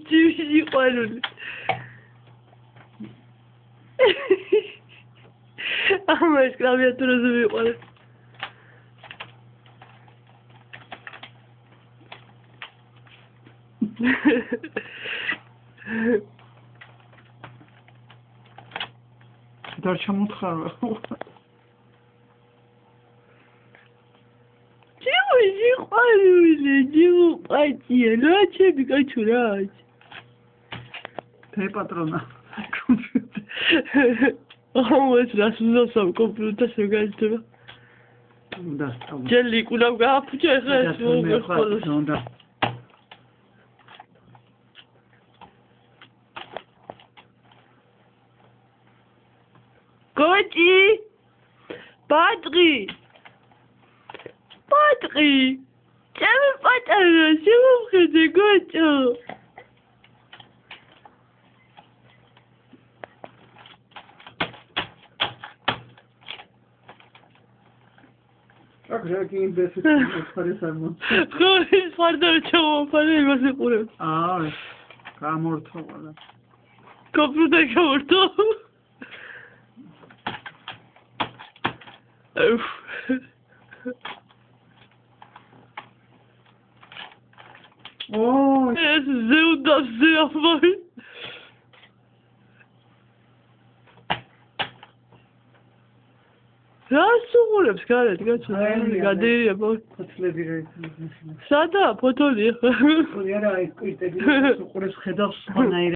Cimri ყვანული. ამას კლავიატურაზე მიყვანე. დარჩა მოთხარა. Cimri ყვანული, ჯიმუყაჭია, რა ჩემი კაცო რა. Te patrona. Computer. ამას რას უზავს ამ კომპიუტერს მაგალითად? და ჯელი კულავ გააფუჭა ხა ეს მოგხოლოს. Goti! Patri! Patri! Çabı patara, çabuk kızı Gotu! Akşamki besit parasam. Koş pardon çabuk parayı nasıl kuruyor? Kamorto valla. Kapıda kamorto. Uf. Oh, es zeuda zeuda. Rasуулებს გარეთ კაცო გადაირია ფოთლები რა სადა ფოთოლი ხო არა ის კრიტერიუმს უყურებს ხედავს სხვანაირად